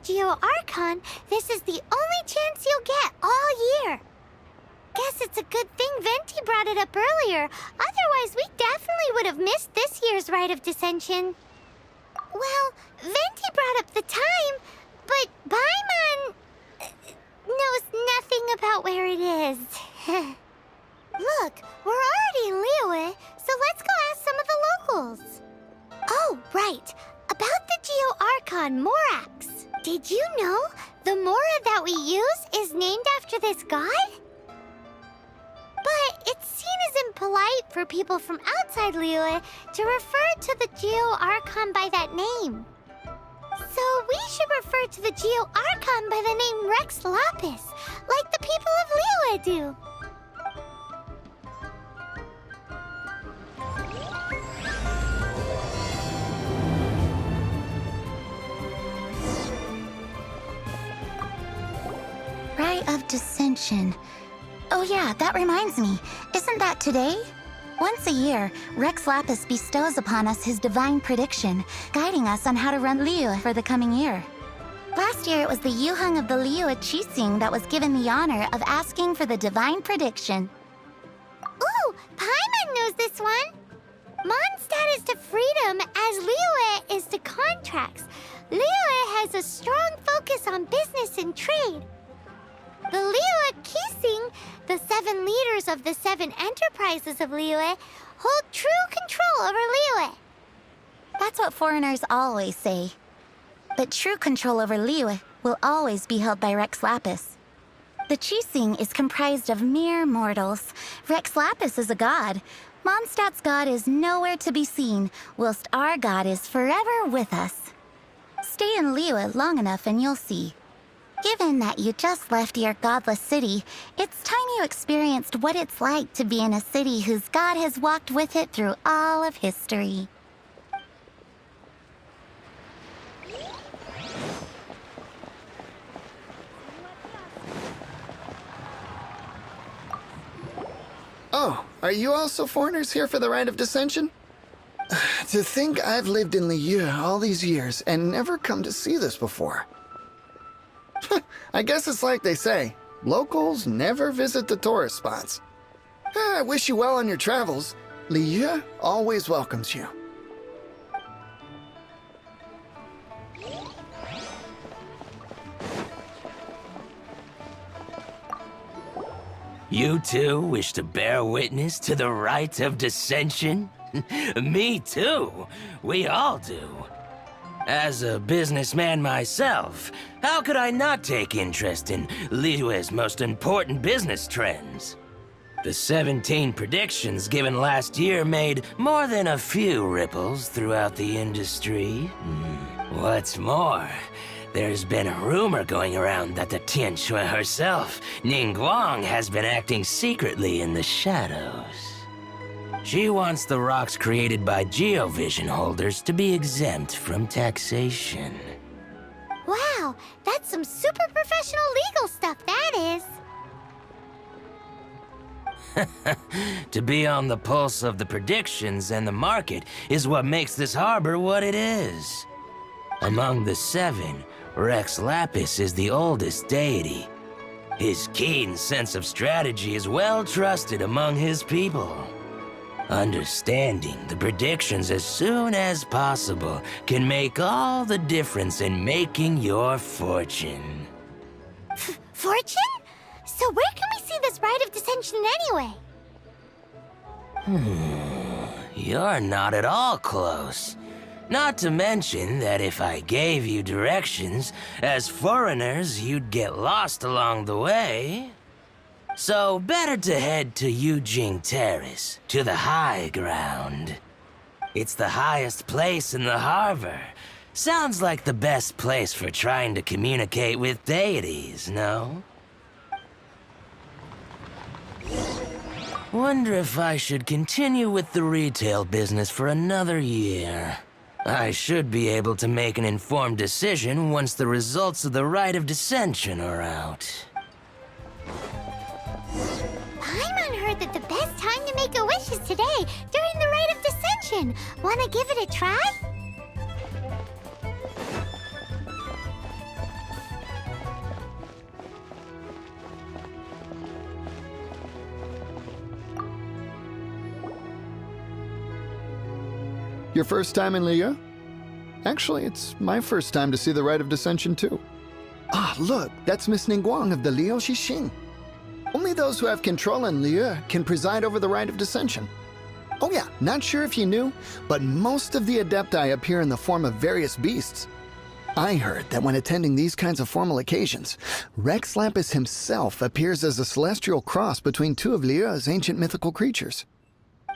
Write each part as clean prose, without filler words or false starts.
Geo Archon, this is the only chance you'll get all year. Guess it's a good thing Venti brought it up earlier. Otherwise, we definitely would have missed this year's Rite of Dissension. Well, Venti brought up the time, but Paimon knows nothing about where it is. Look, we're already in Liyue, so let's go ask some of the locals. Oh, right. About the Geo Archon Morax. Did you know the Mora that we use is named after this god? But it's seen as impolite for people from outside Liyue to refer to the Geo Archon by that name. So we should refer to the Geo Archon by the name Rex Lapis, like the people of Liyue do. Rite of Dissension. Oh yeah, that reminds me. Isn't that today? Once a year, Rex Lapis bestows upon us his divine prediction, guiding us on how to run Liyue for the coming year. Last year, it was the Yuheng of the Liyue Qixing that was given the honor of asking for the divine prediction. Ooh, Paimon knows this one! Mondstadt is to freedom as Liyue is to contracts. Liyue has a strong focus on business and trade. The Liyue Qixing, the 7 leaders of the 7 enterprises of Liyue, hold true control over Liyue. That's what foreigners always say. But true control over Liyue will always be held by Rex Lapis. The Qixing is comprised of mere mortals. Rex Lapis is a god. Mondstadt's god is nowhere to be seen, whilst our god is forever with us. Stay in Liyue long enough and you'll see. Given that you just left your godless city, it's time you experienced what it's like to be in a city whose god has walked with it through all of history. Oh, are you also foreigners here for the Rite of Dissension? To think I've lived in Liyue all these years and never come to see this before. I guess it's like they say, locals never visit the tourist spots. I wish you well on your travels. Liyue always welcomes you. You too wish to bear witness to the Rite of Dissension? Me too. We all do. As a businessman myself, how could I not take interest in Liyue's most important business trends? The 17 predictions given last year made more than a few ripples throughout the industry. What's more, there's been a rumor going around that the Tianxue herself, Ningguang, has been acting secretly in the shadows. She wants the rocks created by Geovision holders to be exempt from taxation. Wow, that's some super professional legal stuff, that is. To be on the pulse of the predictions and the market is what makes this harbor what it is. Among the 7, Rex Lapis is the oldest deity. His keen sense of strategy is well trusted among his people. Understanding the predictions as soon as possible can make all the difference in making your fortune. Fortune? So where can we see this Rite of Dissension anyway? You're not at all close. Not to mention that if I gave you directions, as foreigners, you'd get lost along the way. So better to head to Yujing Terrace, to the high ground. It's the highest place in the harbor. Sounds like the best place for trying to communicate with deities, no? Wonder if I should continue with the retail business for another year. I should be able to make an informed decision once the results of the Rite of Dissension are out. Paimon heard that the best time to make a wish is today, during the Rite of Dissension. Wanna give it a try? Your first time in Liyue? Actually, it's my first time to see the Rite of Dissension, too. Ah, look, that's Miss Ningguang of the Liu Xixing. Only those who have control in Liyue can preside over the Rite of Dissension. Oh yeah, not sure if you knew, but most of the Adepti appear in the form of various beasts. I heard that when attending these kinds of formal occasions, Rex Lapis himself appears as a celestial cross between two of Liyue's ancient mythical creatures.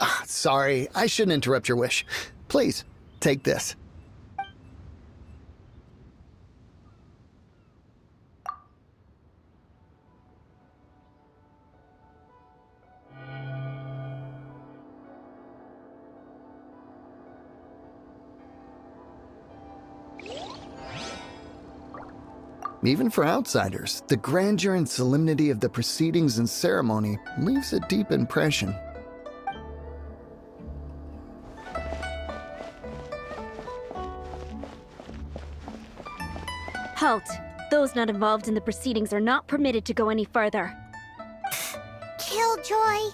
Ah, sorry, I shouldn't interrupt your wish. Please, take this. Even for outsiders, the grandeur and solemnity of the proceedings and ceremony leaves a deep impression. Halt! Those not involved in the proceedings are not permitted to go any further. Killjoy!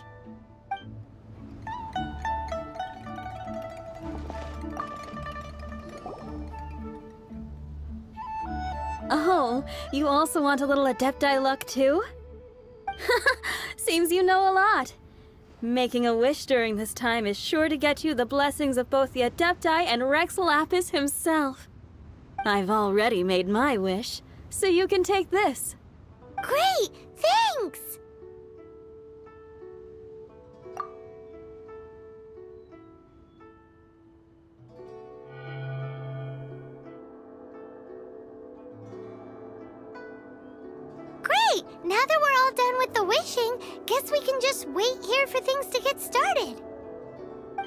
Oh, you also want a little Adepti luck too? Seems you know a lot. Making a wish during this time is sure to get you the blessings of both the Adepti and Rex Lapis himself. I've already made my wish, so you can take this. Great! Thanks! Great! Now that we're all done with the wishing, guess we can just wait here for things to get started.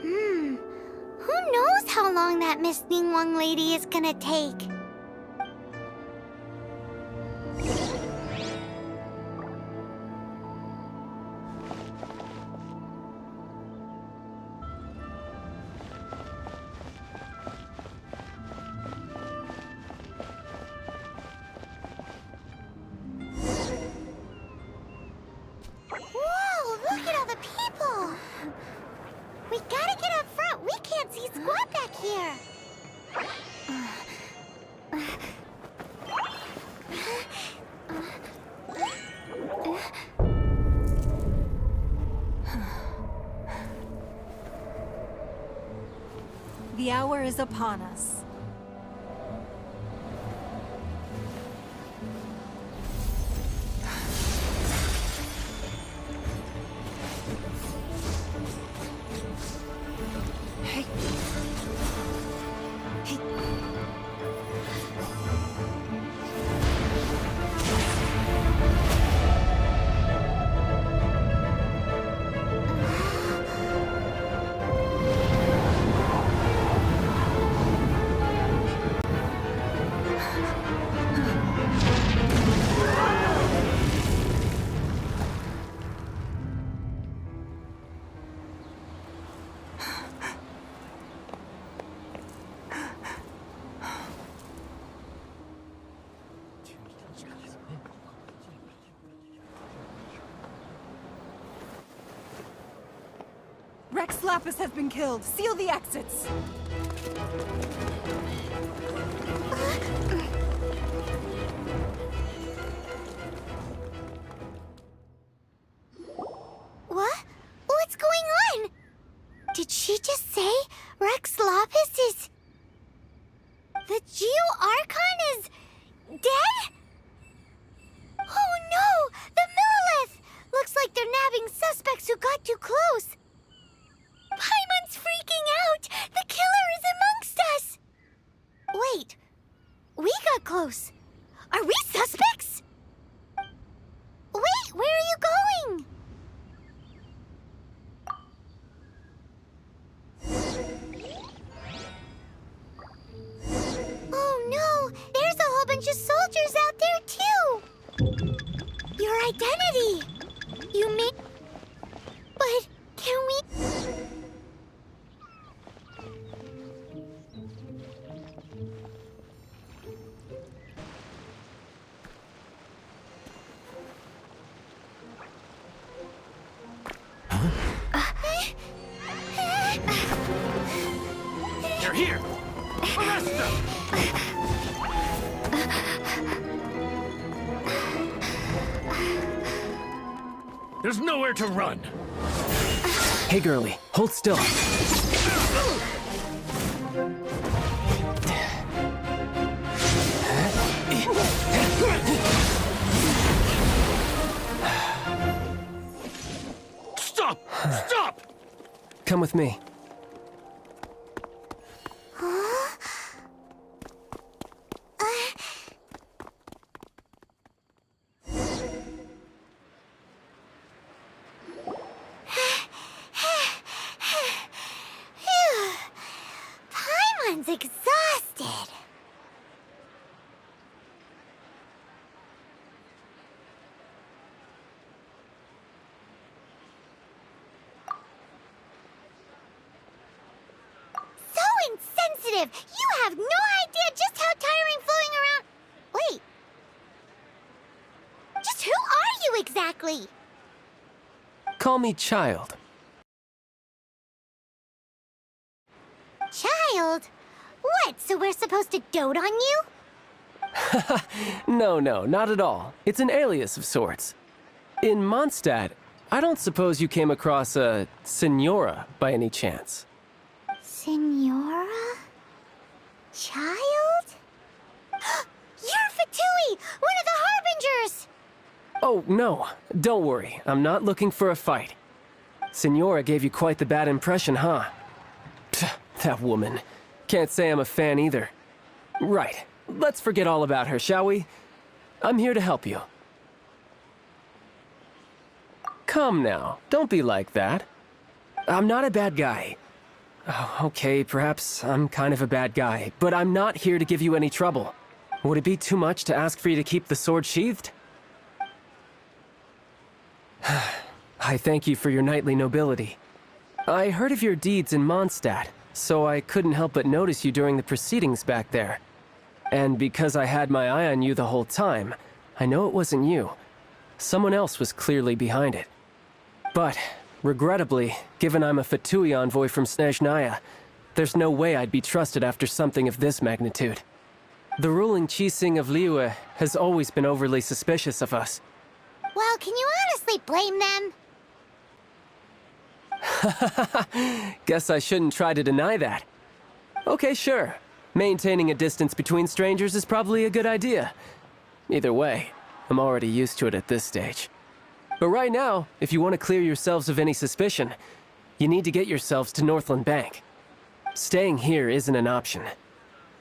Who knows how long that Miss Ningguang lady is gonna take? Whoa, look at all the people! We gotta get up front. We can't see squat back here. The hour is upon us. Rex Lapis has been killed. Seal the exits. What? What's going on? Did she just say Rex Lapis is... The Archon is... dead? Oh no! The Monolith! Looks like they're nabbing suspects who got too close. Paimon's freaking out! The killer is amongst us! Wait. We got close. Are we suspects? Wait, where are you going? Oh no! There's a whole bunch of soldiers out there too! Your identity! You mean... But can we... There's nowhere to run. Hey, girlie, hold still. Stop! Stop! Come with me. Paimon's exhausted. So insensitive! You have no idea just how tiring floating around... Wait. Just who are you exactly? Call me Child. Child? What, so we're supposed to dote on you? No, not at all. It's an alias of sorts. In Mondstadt, I don't suppose you came across a Senora by any chance. Senora? Child? You're Fatui, one of the Harbingers! Oh, no. Don't worry. I'm not looking for a fight. Senora gave you quite the bad impression, huh? Pfft, that woman. Can't say I'm a fan either. Right. Let's forget all about her, shall we? I'm here to help you. Come now. Don't be like that. I'm not a bad guy. Oh, okay, perhaps I'm kind of a bad guy, but I'm not here to give you any trouble. Would it be too much to ask for you to keep the sword sheathed? I thank you for your knightly nobility. I heard of your deeds in Mondstadt, so I couldn't help but notice you during the proceedings back there. And because I had my eye on you the whole time, I know it wasn't you. Someone else was clearly behind it. But, regrettably, given I'm a Fatui envoy from Snezhnaya, there's no way I'd be trusted after something of this magnitude. The ruling Qixing of Liyue has always been overly suspicious of us. Well, can you honestly blame them? Guess I shouldn't try to deny that. Okay, sure. Maintaining a distance between strangers is probably a good idea. Either way, I'm already used to it at this stage. But right now, if you want to clear yourselves of any suspicion, you need to get yourselves to Northland Bank. Staying here isn't an option.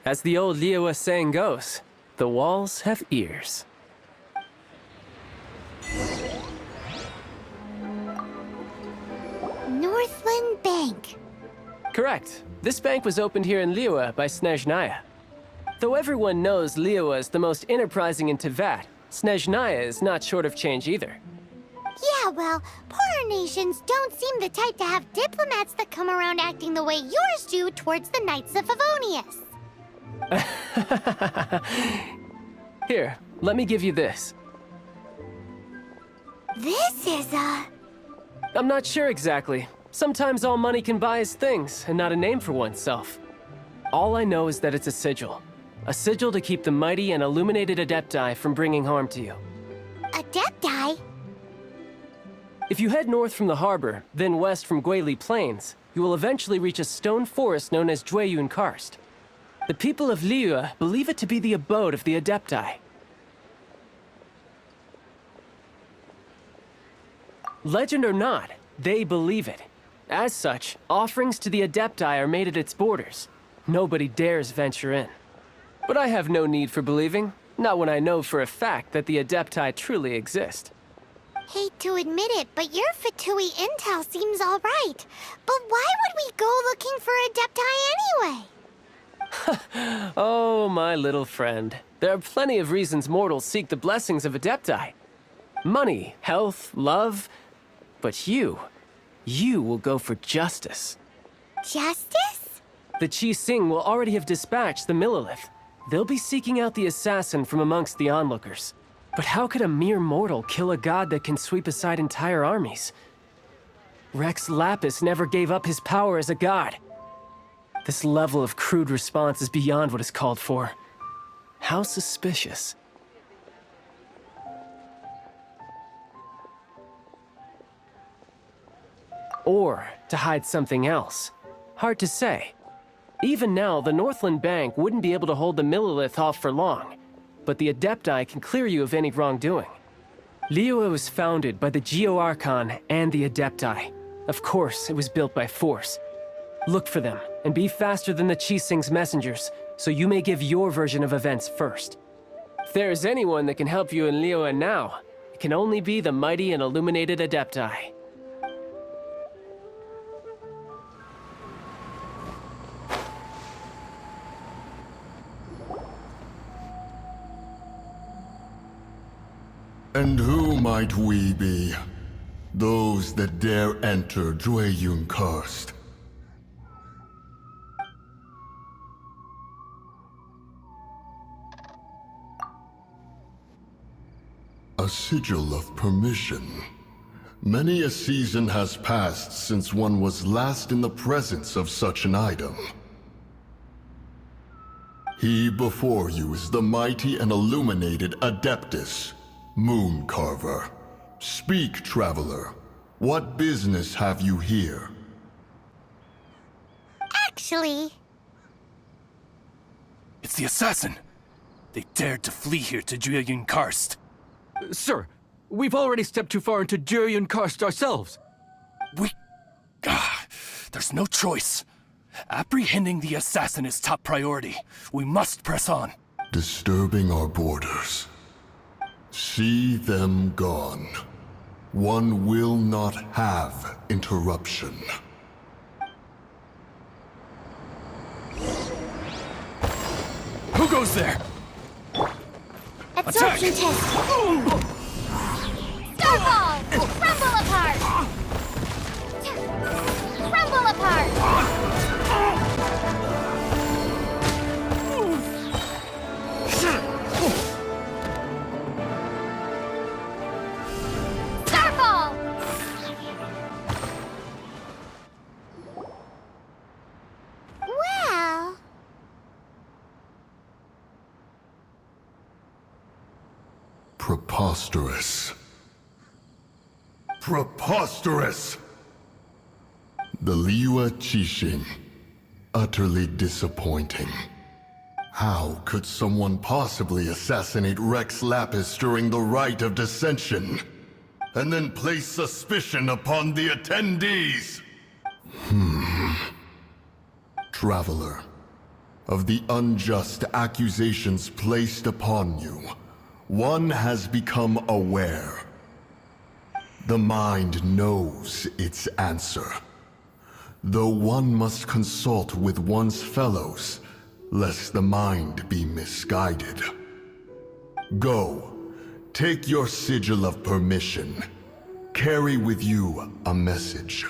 As the old Liyue saying goes, the walls have ears. Northland Bank. Correct. This bank was opened here in Liyue by Snezhnaya. Though everyone knows Liyue is the most enterprising in Teyvat, Snezhnaya is not short of change either. Yeah, well, poorer nations don't seem the type to have diplomats that come around acting the way yours do towards the Knights of Favonius. Here, let me give you this. This is a... I'm not sure exactly. Sometimes all money can buy is things, and not a name for oneself. All I know is that it's a sigil. A sigil to keep the mighty and illuminated Adepti from bringing harm to you. Adepti? If you head north from the harbor, then west from Guili Plains, you will eventually reach a stone forest known as Jueyun Karst. The people of Liyue believe it to be the abode of the Adepti. Legend or not, they believe it. As such, offerings to the Adepti are made at its borders. Nobody dares venture in. But I have no need for believing, not when I know for a fact that the Adepti truly exist. Hate to admit it, but your Fatui intel seems alright. But why would we go looking for Adepti anyway? Oh, my little friend. There are plenty of reasons mortals seek the blessings of Adepti. Money, health, love. But you will go for justice. Justice? The Qixing will already have dispatched the Monoliths. They'll be seeking out the assassin from amongst the onlookers. But how could a mere mortal kill a god that can sweep aside entire armies? Rex Lapis never gave up his power as a god. This level of crude response is beyond what is called for. How suspicious. or to hide something else. Hard to say. Even now, the Northland Bank wouldn't be able to hold the Monolith off for long, but the Adepti can clear you of any wrongdoing. Liyue was founded by the Archon and the Adepti. Of course, it was built by force. Look for them, and be faster than the Qixing's messengers, so you may give your version of events first. If there is anyone that can help you in Liyue now, it can only be the mighty and illuminated Adepti. And who might we be? Those that dare enter Jueyun Karst. A sigil of permission. Many a season has passed since one was last in the presence of such an item. He before you is the mighty and illuminated Adeptus, Moon Carver. Speak, traveler. What business have you here? Actually, It's the assassin! They dared to flee here to Jueyun Karst. Sir, we've already stepped too far into Jueyun Karst ourselves. There's no choice. Apprehending the assassin is top priority. We must press on. Disturbing our borders. See them gone. One will not have interruption. Who goes there? absorption test. Starfall! Crumble apart! Crumble apart! Starfall! Well... Preposterous. Preposterous! The Liyue Qixing. Utterly disappointing. How could someone possibly assassinate Rex Lapis during the Rite of Dissension? And then place suspicion upon the attendees? Traveler, of the unjust accusations placed upon you, one has become aware. The mind knows its answer, though one must consult with one's fellows, lest the mind be misguided. Go, take your sigil of permission. Carry with you a message.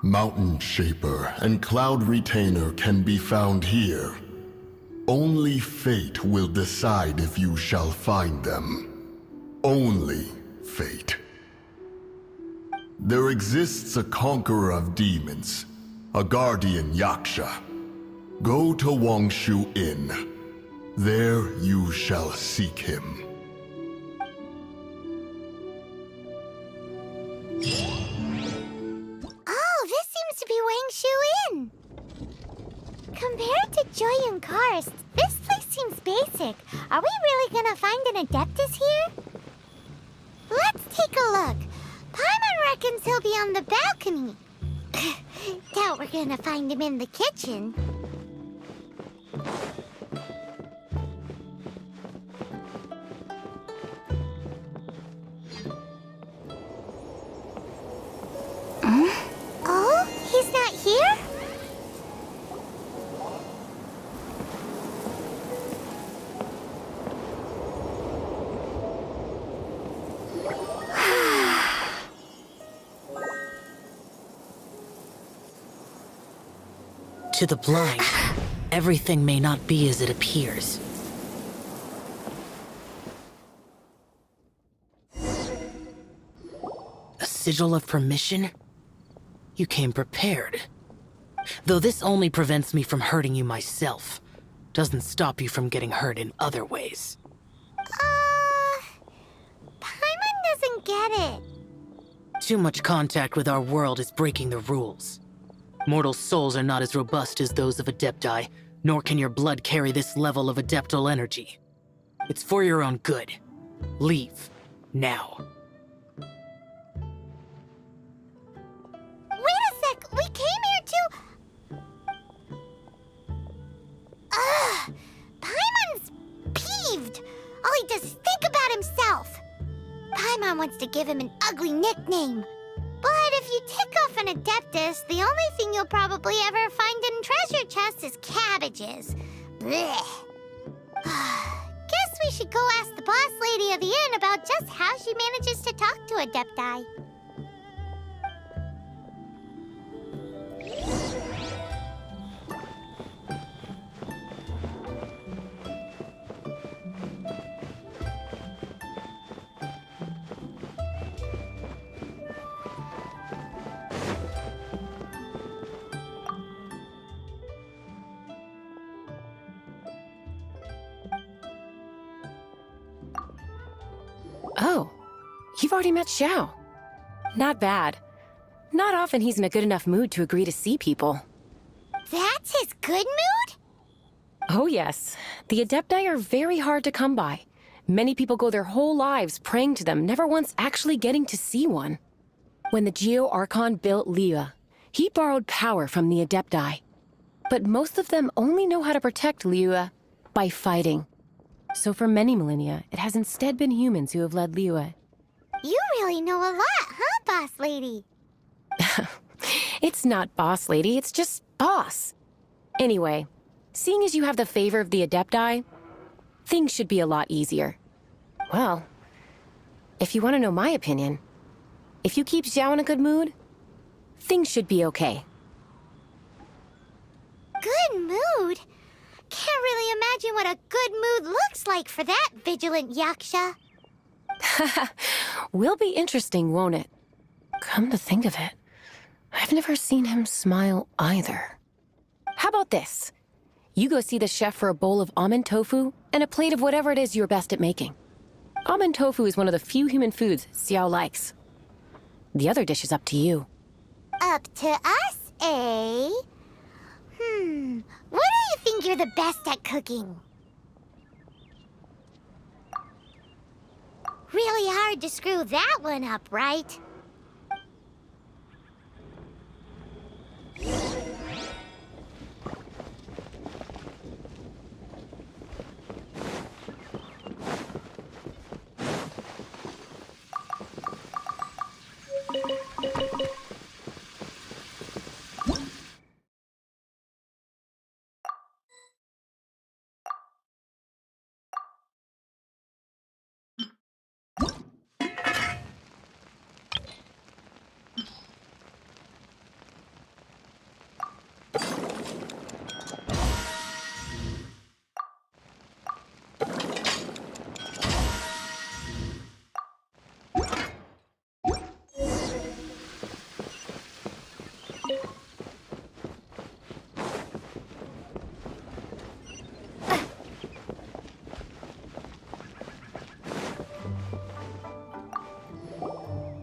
Mountain Shaper and Cloud Retainer can be found here. Only fate will decide if you shall find them. Only fate. There exists a conqueror of demons, a guardian Yaksha. Go to Wangshu Inn. There you shall seek him. Oh, this seems to be Wangshu Inn. Compared to Jueyun Karst, this place seems basic. Are we really gonna find an Adeptus here? Let's take a look. Paimon reckons he'll be on the balcony. Doubt we're gonna find him in the kitchen. Oh, he's not here? To the blind, everything may not be as it appears. A sigil of permission? You came prepared. Though this only prevents me from hurting you myself, doesn't stop you from getting hurt in other ways. Paimon doesn't get it. Too much contact with our world is breaking the rules. Mortal souls are not as robust as those of Adepti, nor can your blood carry this level of adeptal energy. It's for your own good. Leave. Now. Wait a sec! We came here to... Ugh! Paimon's peeved! All he does is think about himself! Paimon wants to give him an ugly nickname. But if you tick off an Adeptus, the only thing you'll probably ever find in treasure chests is cabbages. Blech. Guess we should go ask the boss lady of the inn about just how she manages to talk to Adepti. Oh, you've already met Xiao. Not bad. Not often he's in a good enough mood to agree to see people. That's his good mood? Oh yes, the Adepti are very hard to come by. Many people go their whole lives praying to them, never once actually getting to see one. When the Archon built Liyue, he borrowed power from the Adepti. But most of them only know how to protect Liyue by fighting. So for many millennia, it has instead been humans who have led Liyue. You really know a lot, huh, boss lady? It's not boss lady, it's just boss. Anyway, seeing as you have the favor of the Adepti, things should be a lot easier. Well, if you want to know my opinion, if you keep Xiao in a good mood, things should be okay. Good mood? Can't really imagine what a good mood looks like for that vigilant Yaksha. Will be interesting, won't it? Come to think of it, I've never seen him smile either. How about this? You go see the chef for a bowl of almond tofu and a plate of whatever it is you're best at making. Almond tofu is one of the few human foods Xiao likes. The other dish is up to you. Up to us, eh? What do you think you're the best at cooking? Really hard to screw that one up, right?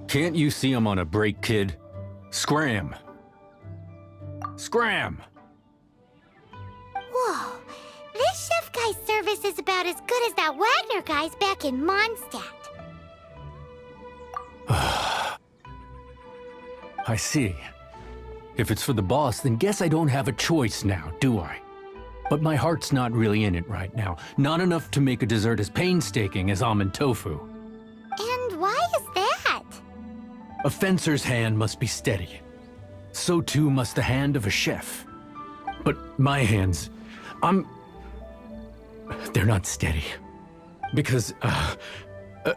Can't you see I'm on a break, kid? Scram! Scram! Whoa, this chef guy's service is about as good as that Wagner guy's back in Mondstadt. I see. If it's for the boss, then guess I don't have a choice now, do I? But my heart's not really in it right now. Not enough to make a dessert as painstaking as almond tofu. And why is that? A fencer's hand must be steady. So too must the hand of a chef. But my hands, they're not steady. Because,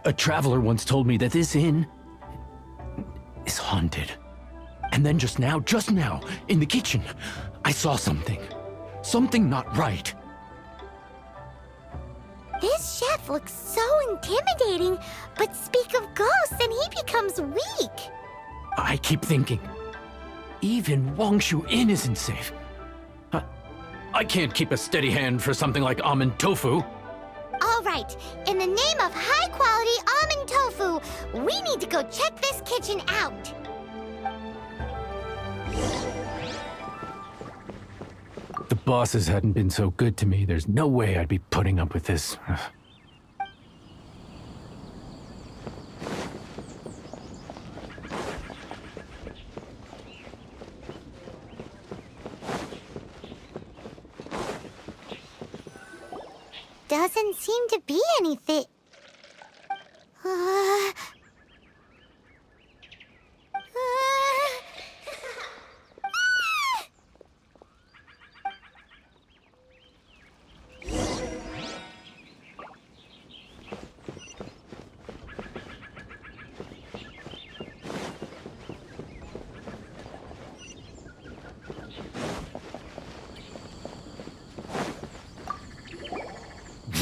a traveler once told me that this inn is haunted. And then just now, in the kitchen, I saw something. Something not right. This chef looks so intimidating, but speak of ghosts and he becomes weak. I keep thinking, even Wangshu Inn isn't safe. I can't keep a steady hand for something like almond tofu. All right, in the name of high-quality almond tofu, We need to go check this kitchen out. The bosses hadn't been so good to me. There's no way I'd be putting up with this. Doesn't seem to be anything.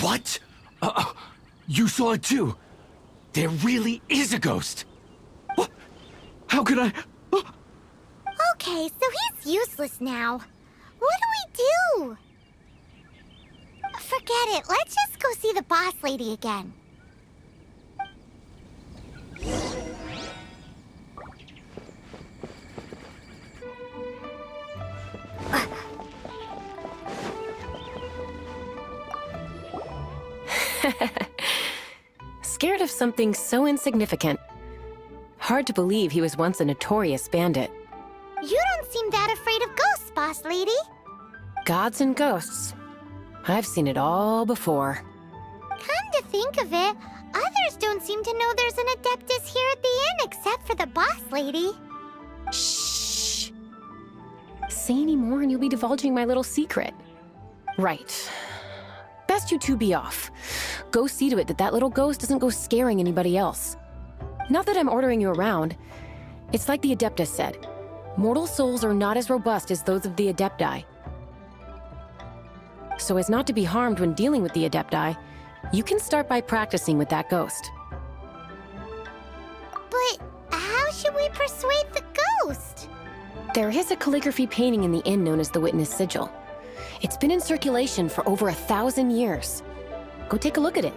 What? You saw it too? There really is a ghost! What? How could I... Okay, so he's useless now. What do we do? Forget it. Let's just go see the boss lady again. Scared of something so insignificant. Hard to believe he was once a notorious bandit. You don't seem that afraid of ghosts, boss lady. Gods and ghosts. I've seen it all before. Come to think of it, others don't seem to know there's an Adeptus here at the inn except for the boss lady. Shh. Say any more and you'll be divulging my little secret. Right. Best you two be off. Go see to it that that little ghost doesn't go scaring anybody else. Not that I'm ordering you around. It's like the Adeptus said. Mortal souls are not as robust as those of the Adepti. So as not to be harmed when dealing with the Adepti, you can start by practicing with that ghost. But how should we persuade the ghost? There is a calligraphy painting in the inn known as the Witness Sigil. It's been in circulation for over 1,000 years. Go take a look at it.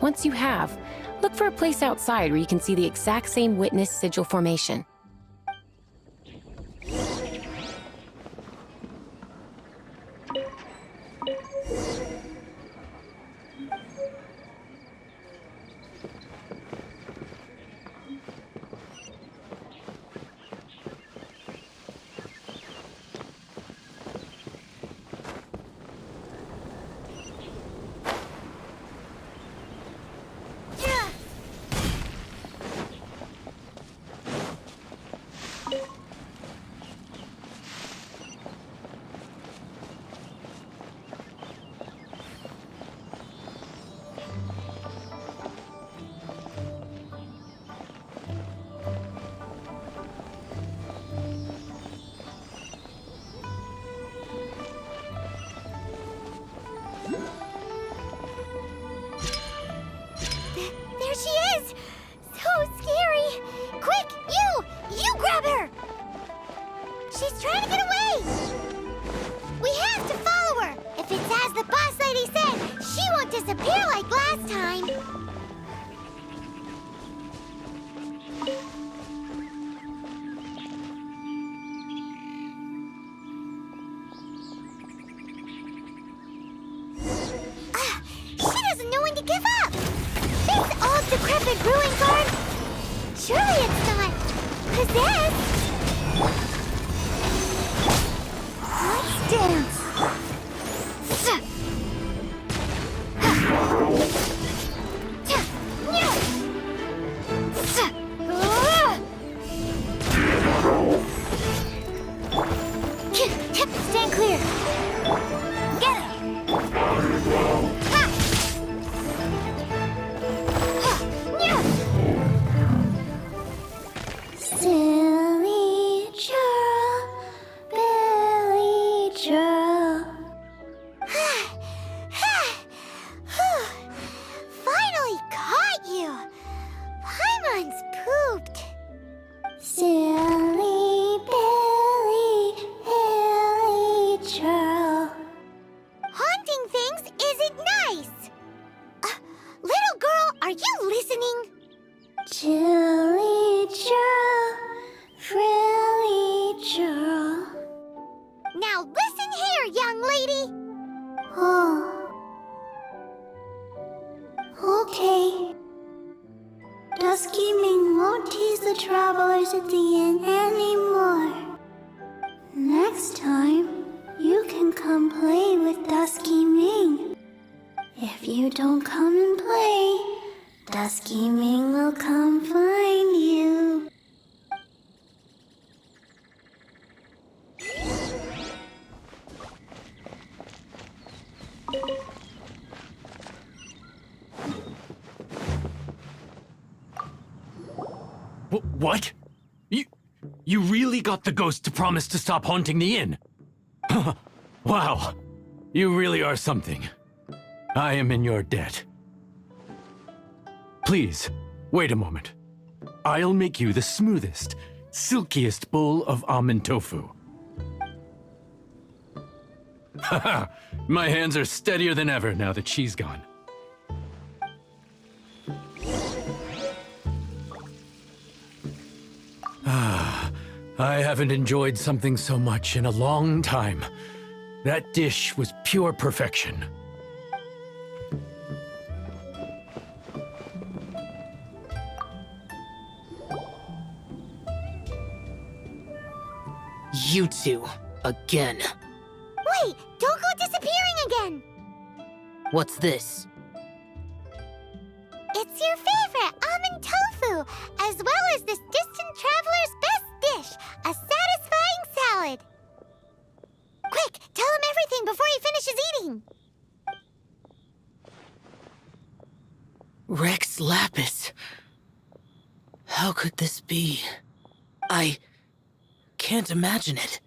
Once you have, look for a place outside where you can see the exact same Witness Sigil formation. There she is! So scary! Quick, you grab her! She's trying to get away! We have to follow her! If it's as the boss lady said, she won't disappear like last time! She doesn't know when to give up! This old decrepit ruin guard? Surely it's not possessed! Let's dance! Stand clear! Get him! Ha! Silly churl, Billy churl. Finally caught you! Paimon's Chilly churl, frilly churl. Now listen here, young lady. Oh. Okay. Dusky Ming won't tease the travelers at the inn anymore. Next time, you can come play with Dusky Ming. If you don't come and play, Dusky Ming will come find you. What? You really got the ghost to promise to stop haunting the inn? Wow. You really are something. I am in your debt. Please, wait a moment. I'll make you the smoothest, silkiest bowl of almond tofu. Haha, my hands are steadier than ever now that she's gone. I haven't enjoyed something so much in a long time. That dish was pure perfection. You two, again. Wait, don't go disappearing again. What's this? It's your favorite almond tofu, as well as this distant traveler's best dish, a satisfying salad. Quick, tell him everything before he finishes eating. Rex Lapis. How could this be? I can't imagine it.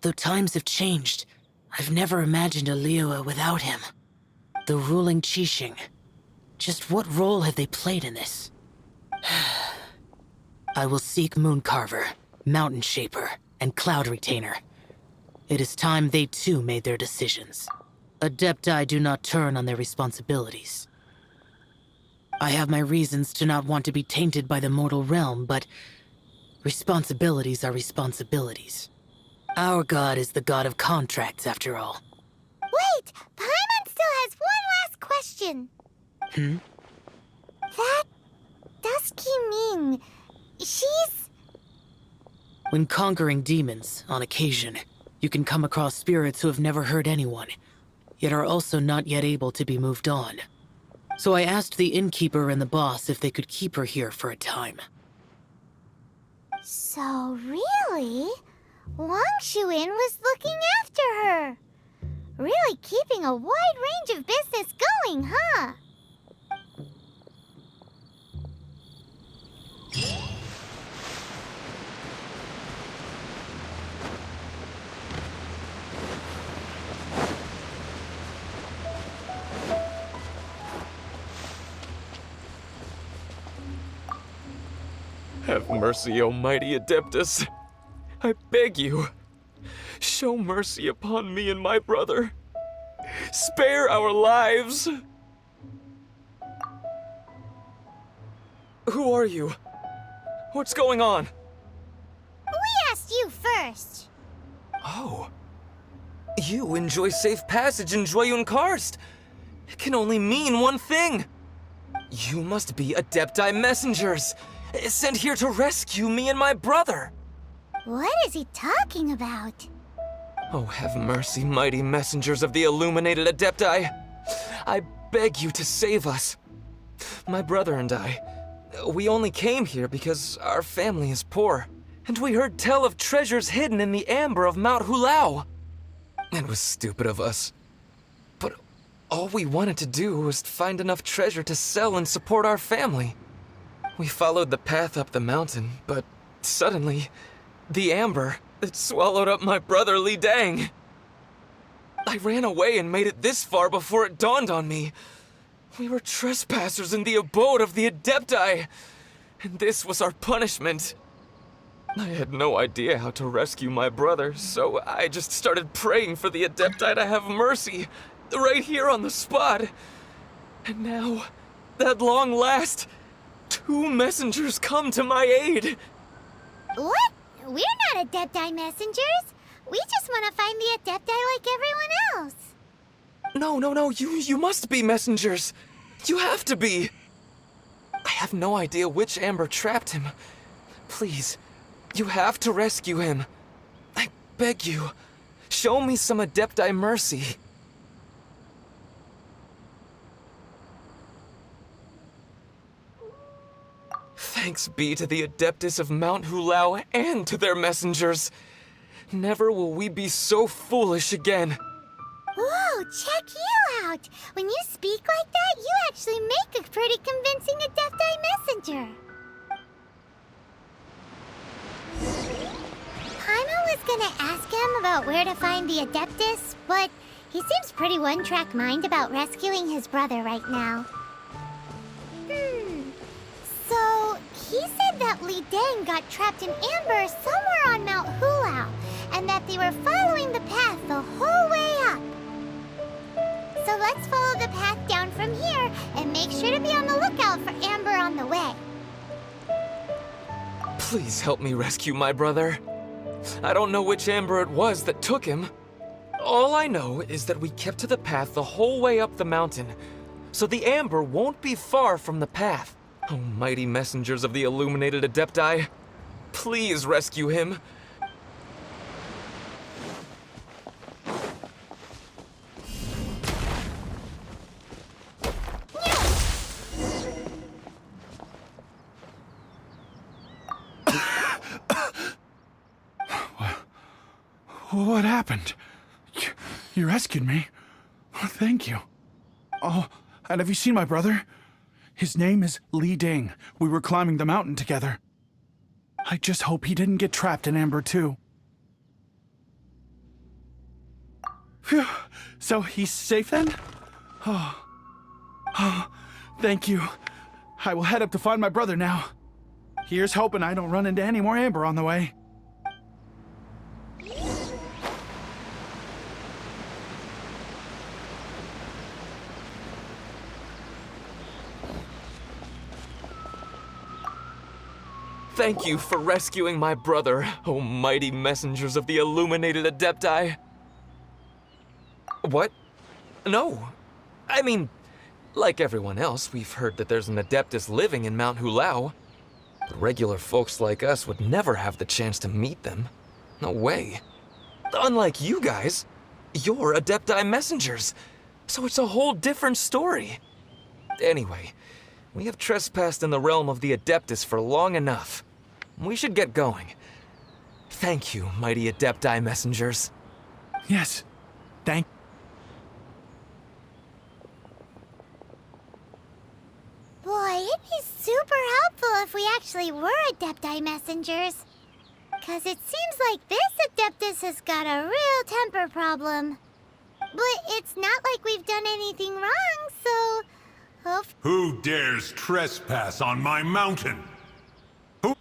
Though times have changed, I've never imagined a Liyue without him. The ruling Qixing. Just what role have they played in this? I will seek Mooncarver, Mountain Shaper, and Cloud Retainer. It is time they too made their decisions. Adepti do not turn on their responsibilities. I have my reasons to not want to be tainted by the mortal realm, but responsibilities are responsibilities. Our god is the god of contracts, after all. Wait! Paimon still has one last question. That Dusky Ming, she's... When conquering demons, on occasion, you can come across spirits who have never hurt anyone, yet are also not yet able to be moved on. So I asked the innkeeper and the boss if they could keep her here for a time. So really, Wangshu Inn was looking after her. Really keeping a wide range of business going, huh? Have mercy, O mighty Adeptus. I beg you, show mercy upon me and my brother. Spare our lives. Who are you? What's going on? We asked you first. Oh. You enjoy safe passage in Joyun Karst. It can only mean one thing. You must be Adepti messengers, sent here to rescue me and my brother. What is he talking about? Oh, have mercy, mighty messengers of the illuminated Adepti. I beg you to save us. My brother and I, we only came here because our family is poor, and we heard tell of treasures hidden in the amber of Mount Hulao. It was stupid of us. But all we wanted to do was find enough treasure to sell and support our family. We followed the path up the mountain, but suddenly, the amber, it swallowed up my brother Li Dang. I ran away and made it this far before it dawned on me. We were trespassers in the abode of the Adepti, and this was our punishment. I had no idea how to rescue my brother, so I just started praying for the Adepti to have mercy, right here on the spot. And now, at long last, Two messengers come to my aid! What? We're not Adepti messengers. We just want to find the Adepti like everyone else. No, you must be messengers. You have to be. I have no idea which Amber trapped him. Please, you have to rescue him. I beg you, show me some Adepti mercy. Thanks be to the Adeptus of Mount Hulao and to their messengers. Never will we be so foolish again. Whoa, check you out! When you speak like that, you actually make a pretty convincing Adepti messenger. Paimon was gonna ask him about where to find the Adeptus, but he seems pretty one-track mind about rescuing his brother right now. So, he said that Li Deng got trapped in amber somewhere on Mount Hulao, and that they were following the path the whole way up. So let's follow the path down from here and make sure to be on the lookout for Amber on the way. Please help me rescue my brother. I don't know which Amber it was that took him. All I know is that we kept to the path the whole way up the mountain, so the Amber won't be far from the path. Oh, mighty messengers of the illuminated Adepti, please rescue him. What happened? You rescued me. Oh, thank you. Oh, and have you seen my brother? His name is Li Deng. We were climbing the mountain together. I just hope he didn't get trapped in Amber too. Phew. So he's safe then? Oh, thank you. I will head up to find my brother now. Here's hoping I don't run into any more Amber on the way. Thank you for rescuing my brother, oh mighty messengers of the illuminated Adepti. What? No. I mean, like everyone else, we've heard that there's an Adeptus living in Mount Hulao. But regular folks like us would never have the chance to meet them. No way. Unlike you guys, you're Adepti messengers, so it's a whole different story. Anyway, we have trespassed in the realm of the Adeptus for long enough. We should get going. Thank you, mighty Adepti messengers. Yes, thank. Boy, it'd be super helpful if we actually were Adepti messengers. 'Cause it seems like this Adeptus has got a real temper problem. But it's not like we've done anything wrong, so... Who dares trespass on my mountain? Who?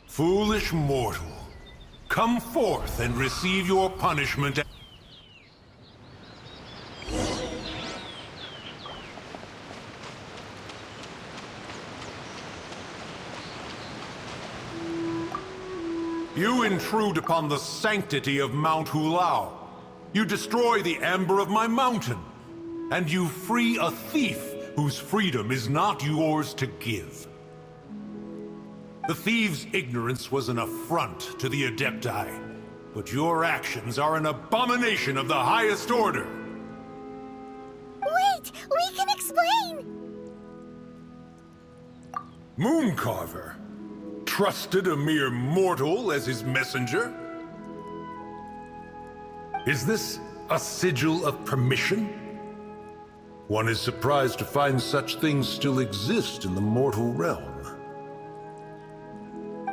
Foolish mortal, come forth and receive your punishment. You intrude upon the sanctity of Mount Hulao. You destroy the amber of my mountain. And you free a thief whose freedom is not yours to give. The thief's ignorance was an affront to the Adepti, but your actions are an abomination of the highest order. Wait! We can explain! Mooncarver trusted a mere mortal as his messenger? Is this a sigil of permission? One is surprised to find such things still exist in the mortal realm.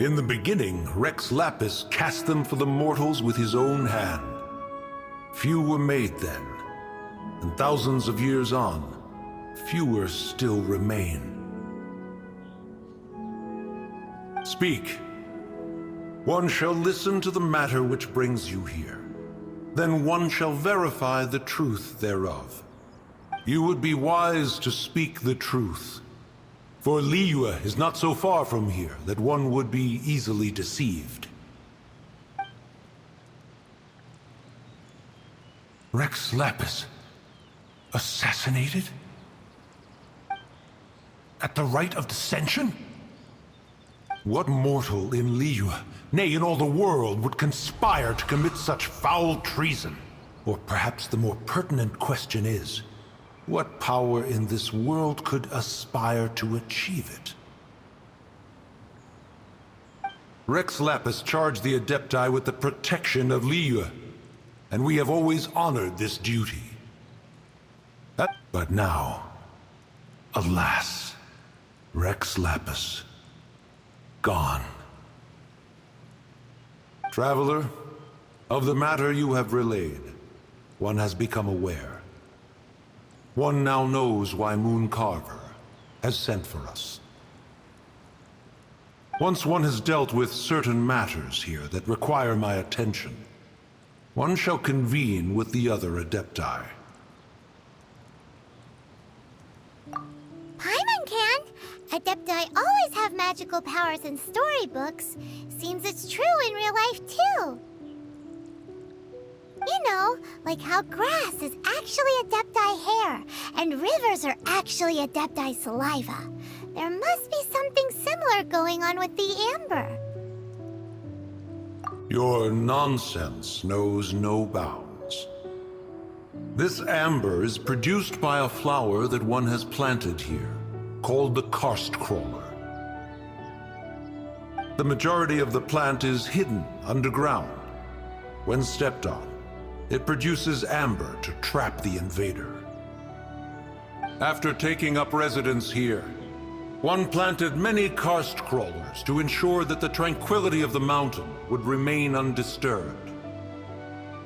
In the beginning, Rex Lapis cast them for the mortals with his own hand. Few were made then, and thousands of years on, fewer still remain. Speak. One shall listen to the matter which brings you here. then one shall verify the truth thereof. You would be wise to speak the truth, for Liyue is not so far from here that one would be easily deceived. Rex Lapis, assassinated? At the rite of dissension? What mortal in Liyue, nay, in all the world, would conspire to commit such foul treason? Or perhaps the more pertinent question is, what power in this world could aspire to achieve it? Rex Lapis charged the Adepti with the protection of Liyue, and we have always honored this duty. But now, alas, Rex Lapis, gone. Traveler, of the matter you have relayed, one has become aware. One now knows why Moon Carver has sent for us. Once one has dealt with certain matters here that require my attention, one shall convene with the other Adepti. Paimon can! Adepti always have magical powers in storybooks. Seems it's true in real life, too. You know, like how grass is actually Adepti hair, and rivers are actually Adepti saliva. There must be something similar going on with the amber. Your nonsense knows no bounds. This amber is produced by a flower that one has planted here, called the karst crawler. The majority of the plant is hidden underground. When stepped on, it produces amber to trap the invader. After taking up residence here, one planted many karst crawlers to ensure that the tranquility of the mountain would remain undisturbed.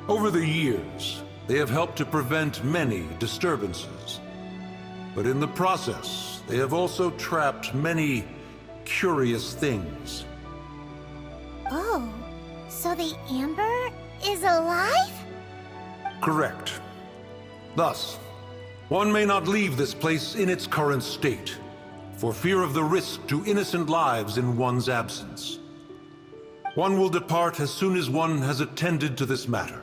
Over the years, they have helped to prevent many disturbances. But in the process, they have also trapped many curious things. Oh, so the amber is alive? Correct. Thus, one may not leave this place in its current state, for fear of the risk to innocent lives in one's absence. One will depart as soon as one has attended to this matter.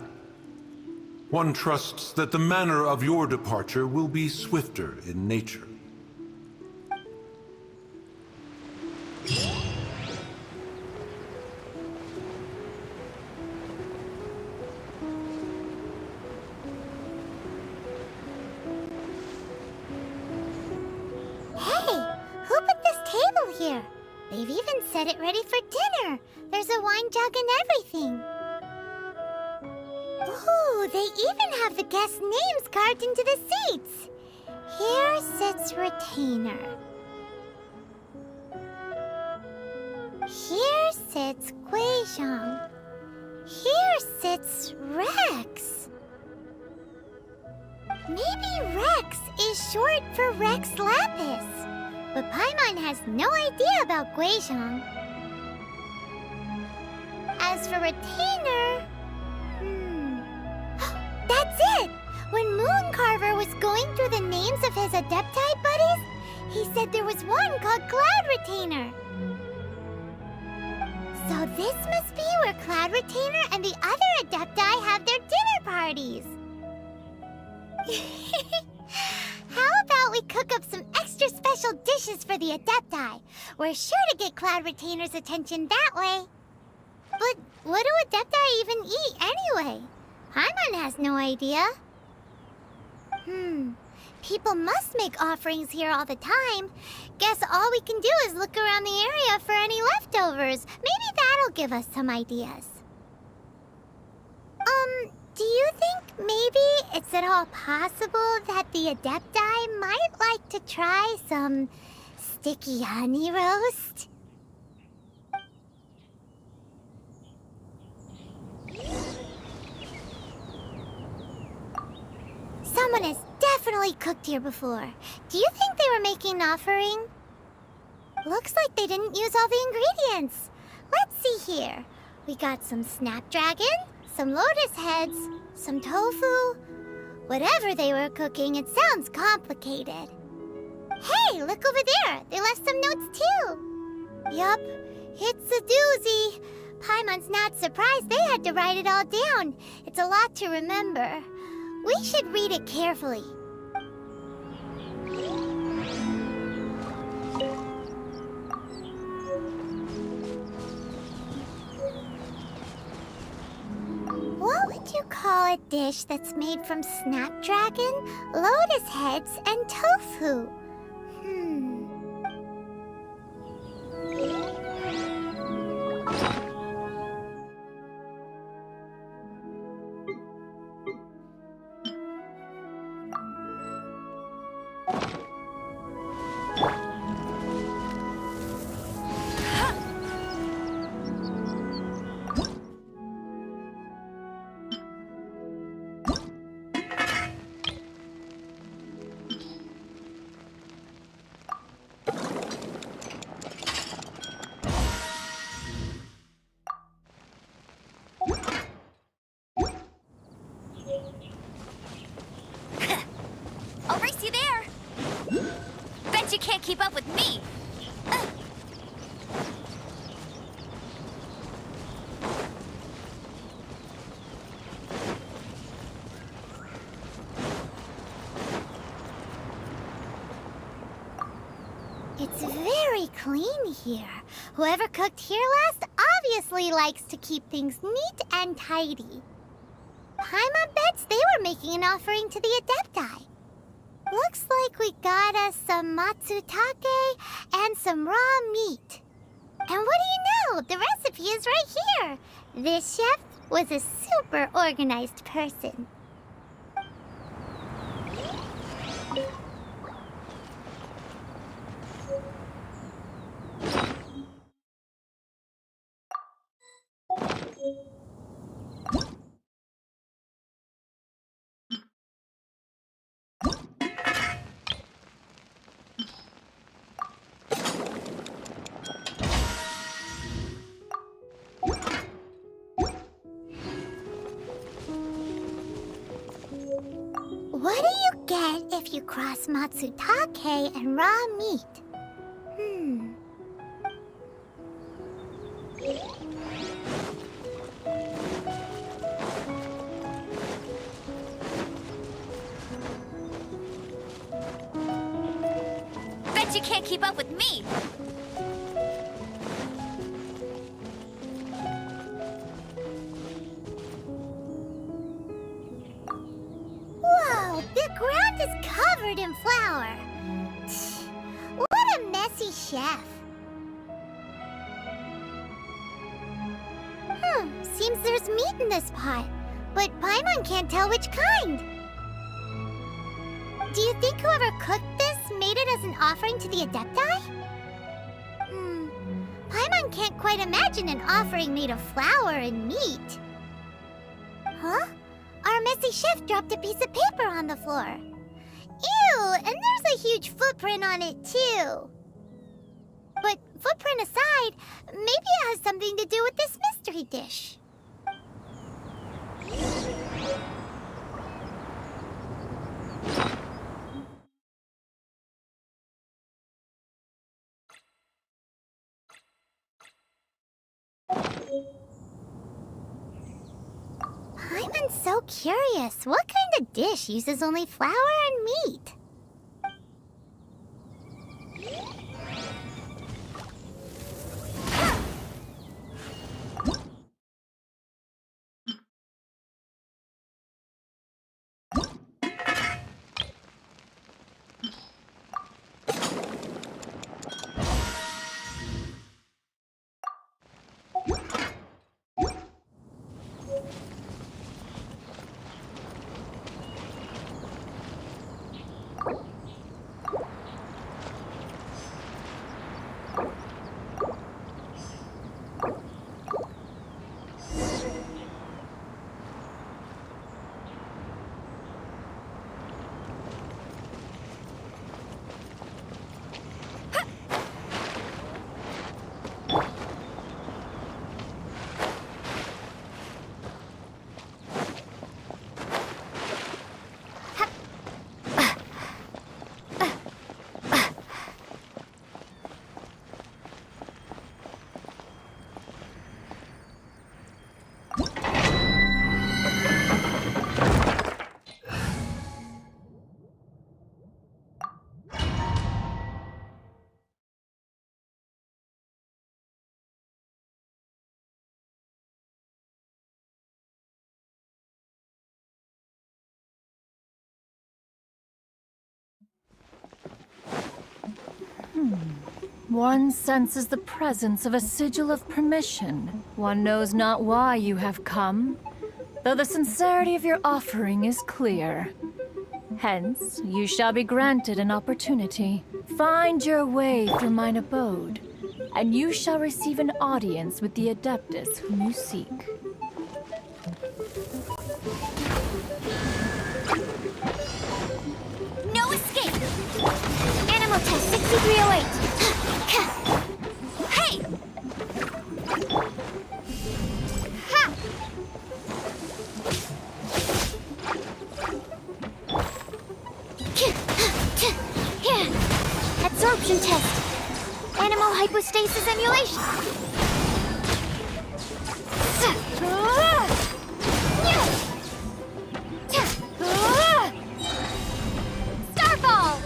One trusts that the manner of your departure will be swifter in nature. Here. They've even set it ready for dinner. There's a wine jug and everything. Ooh, they even have the guest names carved into the seats. Here sits Retainer. Here sits Guizhong. Here sits Rex. Maybe Rex is short for Rex Lapis. But Paimon has no idea about Guizhong. As for Retainer... That's it! When Moon Carver was going through the names of his Adepti buddies, he said there was one called Cloud Retainer. So this must be where Cloud Retainer and the other Adepti have their dinner parties. How about we cook up some extra special dishes for the Adepti? We're sure to get Cloud Retainer's attention that way. But what do Adepti even eat anyway? Paimon has no idea. People must make offerings here all the time. Guess all we can do is look around the area for any leftovers. Maybe that'll give us some ideas. Do you think maybe it's at all possible that the Adepti might like to try some sticky honey roast? Someone has definitely cooked here before. Do you think they were making an offering? Looks like they didn't use all the ingredients. Let's see here. We got some snapdragon, some lotus heads, some tofu. Whatever they were cooking, it sounds complicated. Hey, look over there. They left some notes too. Yup, it's a doozy. Paimon's not surprised they had to write it all down. It's a lot to remember. We should read it carefully. What would you call a dish that's made from snapdragon, lotus heads, and tofu? I'll race you there! Bet you can't keep up with me! It's very clean here. Whoever cooked here last obviously likes to keep things neat and tidy. Paimon bets they were making an offering to the Adepti. Looks like we got us some matsutake and some raw meat. And what do you know? The recipe is right here. This chef was a super organized person. What do you get if you cross matsutake and raw meat? Bet you can't keep up with me! Whoa, the ground is covered in flour. What a messy chef. Seems there's meat in this pot, but Paimon can't tell which kind. Do you think whoever cooked this made it as an offering to the Adepti? Paimon can't quite imagine an offering made of flour and meat. Huh? Our messy chef dropped a piece of paper on the floor. Ew, and there's a huge footprint on it too. But footprint aside, maybe it has something to do with this mystery dish. I'm so curious. What kind of dish uses only flour and meat? One senses the presence of a sigil of permission. One knows not why you have come, though the sincerity of your offering is clear. Hence, you shall be granted an opportunity. Find your way through mine abode, and you shall receive an audience with the Adeptus whom you seek. No escape! Animal test 6308! Hey! Ha! Here! Absorption test! Animal hypostasis emulation! Starfall!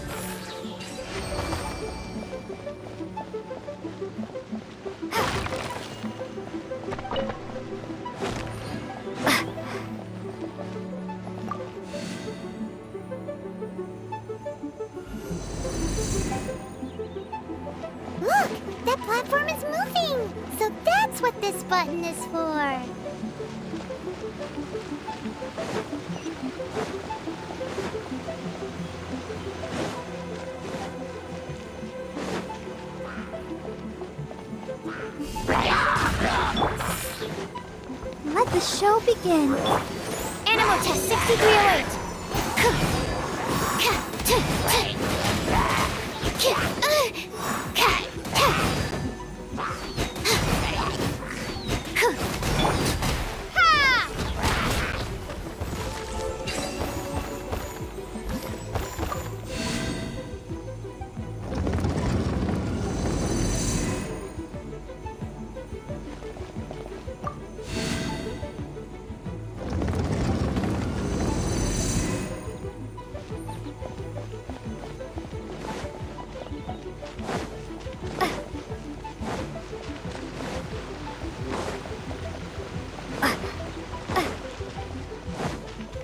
Look! That platform is moving! So that's what this button is for! Let the show begin! Animal test 6308!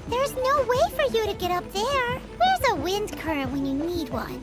There's no way for you to get up there. Where's a wind current when you need one?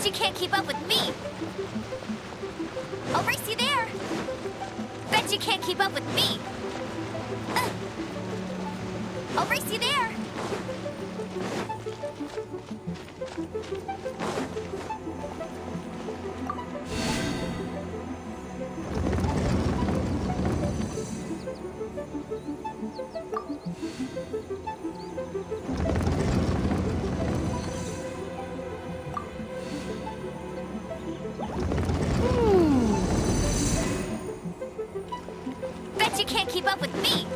Bet you can't keep up with me! I'll race you there! Bet you can't keep up with me! I'll race you there! Bet you can't keep up with me!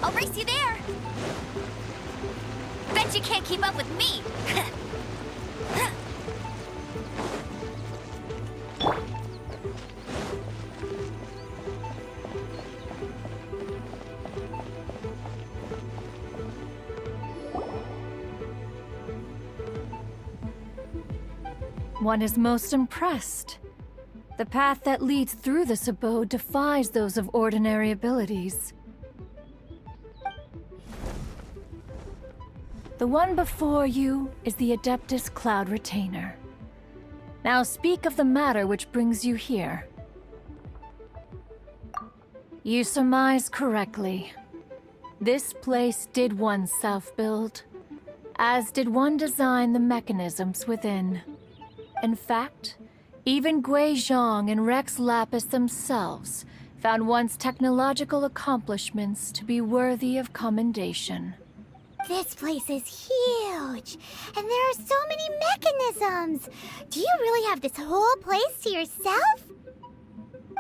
I'll race you there! Bet you can't keep up with me! One is most impressed. The path that leads through this abode defies those of ordinary abilities. The one before you is the Adeptus Cloud Retainer. Now speak of the matter which brings you here. You surmise correctly. This place did one self-build, as did one design the mechanisms within. In fact, even Gui Zhang and Rex Lapis themselves found one's technological accomplishments to be worthy of commendation. This place is huge, and there are so many mechanisms. Do you really have this whole place to yourself?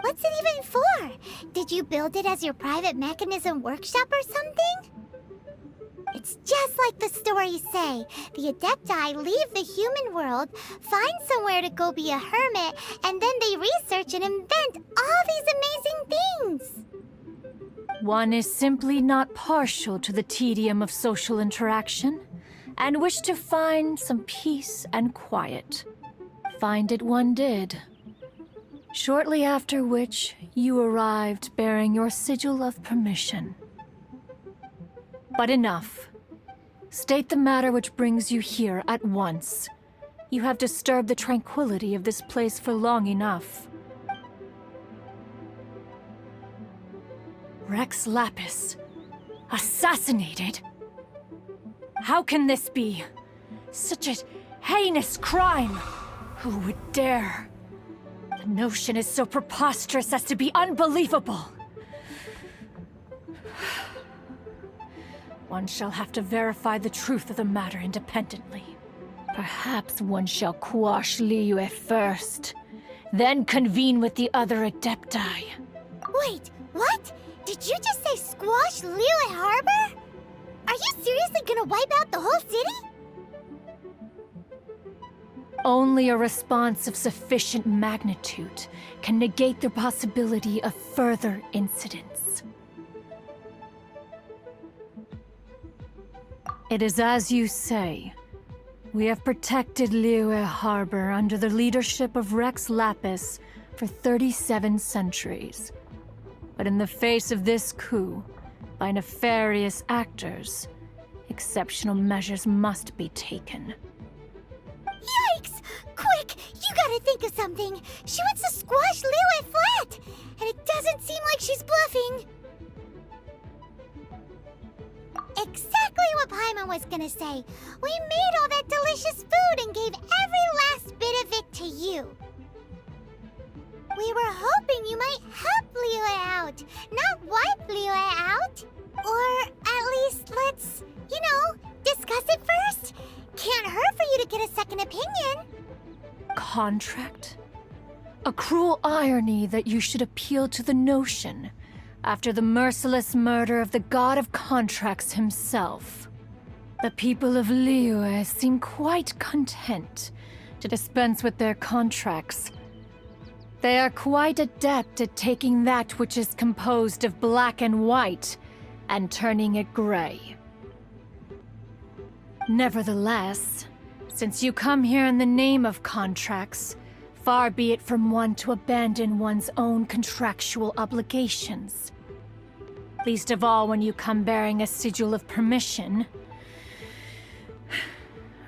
What's it even for? Did you build it as your private mechanism workshop or something? It's just like the stories say. The Adepti leave the human world, find somewhere to go be a hermit, and then they research and invent all these amazing things. One is simply not partial to the tedium of social interaction, and wished to find some peace and quiet. Find it one did. Shortly after which, you arrived bearing your sigil of permission. But enough. State the matter which brings you here at once. You have disturbed the tranquility of this place for long enough. Rex Lapis, assassinated? How can this be? Such a heinous crime! Who would dare? The notion is so preposterous as to be unbelievable. One shall have to verify the truth of the matter independently. Perhaps one shall quash Liyue first, then convene with the other Adepti. Wait, what? Did you just say squash Liyue Harbor? Are you seriously gonna wipe out the whole city? Only a response of sufficient magnitude can negate the possibility of further incidents. It is as you say. We have protected Liyue Harbor under the leadership of Rex Lapis for 37 centuries. But in the face of this coup, by nefarious actors, exceptional measures must be taken. Yikes! Quick! You gotta think of something! She wants to squash Liyue flat! And it doesn't seem like she's bluffing! Exactly what Paimon was gonna say! We made all that delicious food and gave every last bit of it to you! We were hoping you might help Liyue out, not wipe Liyue out! Or at least let's, discuss it first! Can't hurt for you to get a second opinion! Contract? A cruel irony that you should appeal to the notion after the merciless murder of the god of contracts himself. The people of Liyue seem quite content to dispense with their contracts. They are quite adept at taking that which is composed of black and white and turning it gray. Nevertheless, since you come here in the name of contracts, far be it from one to abandon one's own contractual obligations. Least of all when you come bearing a sigil of permission.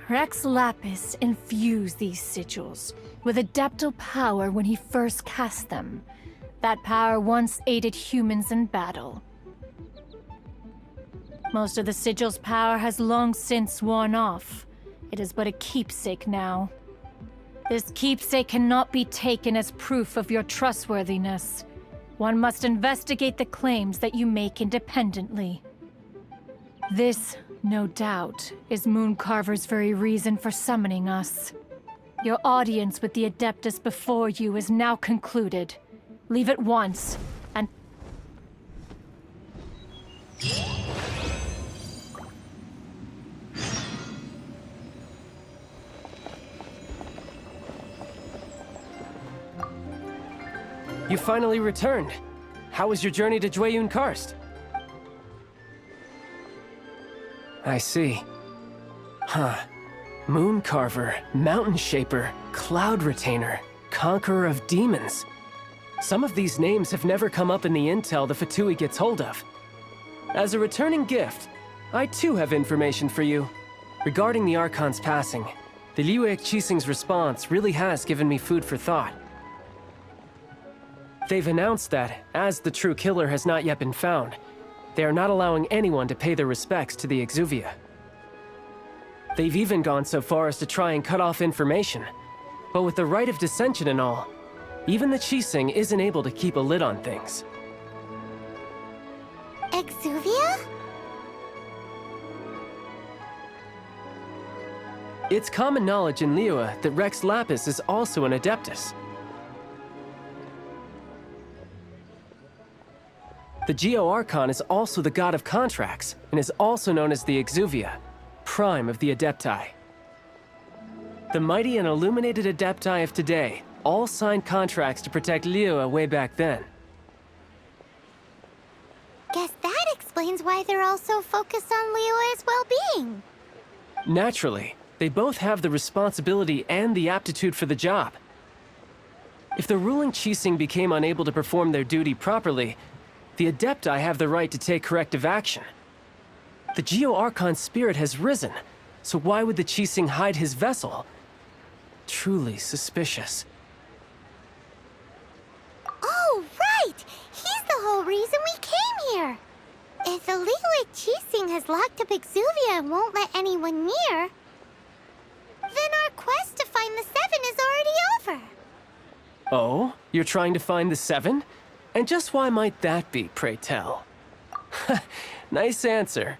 Rex Lapis infused these sigils with adeptal power when he first cast them. That power once aided humans in battle. Most of the sigil's power has long since worn off. It is but a keepsake now. This keepsake cannot be taken as proof of your trustworthiness. One must investigate the claims that you make independently. This, no doubt, is Mooncarver's very reason for summoning us. Your audience with the Adeptus before you is now concluded. Leave at once, and... You finally returned. How was your journey to Jueyun Karst? I see. Huh. Mooncarver, Mountain Shaper, Cloud Retainer, Conqueror of Demons. Some of these names have never come up in the intel the Fatui gets hold of. As a returning gift, I too have information for you. Regarding the Archon's passing, the Liyue Qixing's response really has given me food for thought. They've announced that, as the true killer has not yet been found, they are not allowing anyone to pay their respects to the Exuvia. They've even gone so far as to try and cut off information. But with the right of dissension and all, even the Qixing isn't able to keep a lid on things. Exuvia? It's common knowledge in Liyue that Rex Lapis is also an Adeptus. The Geo Archon is also the god of contracts, and is also known as the Exuvia, prime of the Adepti. The mighty and illuminated Adepti of today all signed contracts to protect Liyue way back then. Guess that explains why they're all so focused on Liyue's well-being. Naturally, they both have the responsibility and the aptitude for the job. If the ruling Qixing became unable to perform their duty properly, the Adepti have the right to take corrective action. The Geo Archon's spirit has risen, so why would the Qixing hide his vessel? Truly suspicious. Oh, right! He's the whole reason we came here! If the Liyue Qixing has locked up Exuvia and won't let anyone near, then our quest to find the Seven is already over. Oh? You're trying to find the Seven? And just why might that be, pray tell? Nice answer.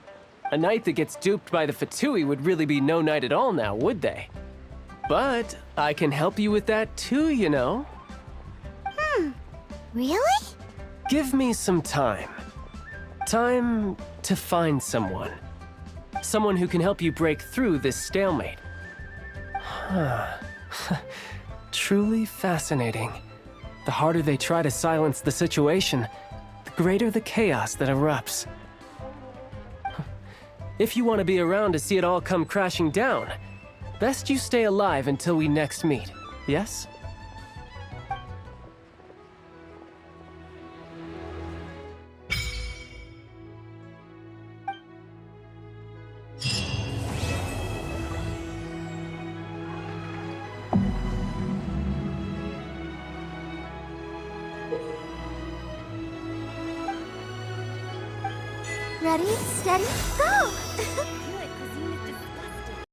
A knight that gets duped by the Fatui would really be no knight at all now, would they? But I can help you with that too, you know. Really? Give me some time. Time to find someone. Someone who can help you break through this stalemate. Truly fascinating. The harder they try to silence the situation, the greater the chaos that erupts. If you want to be around to see it all come crashing down, best you stay alive until we next meet, yes? Ready, steady, go!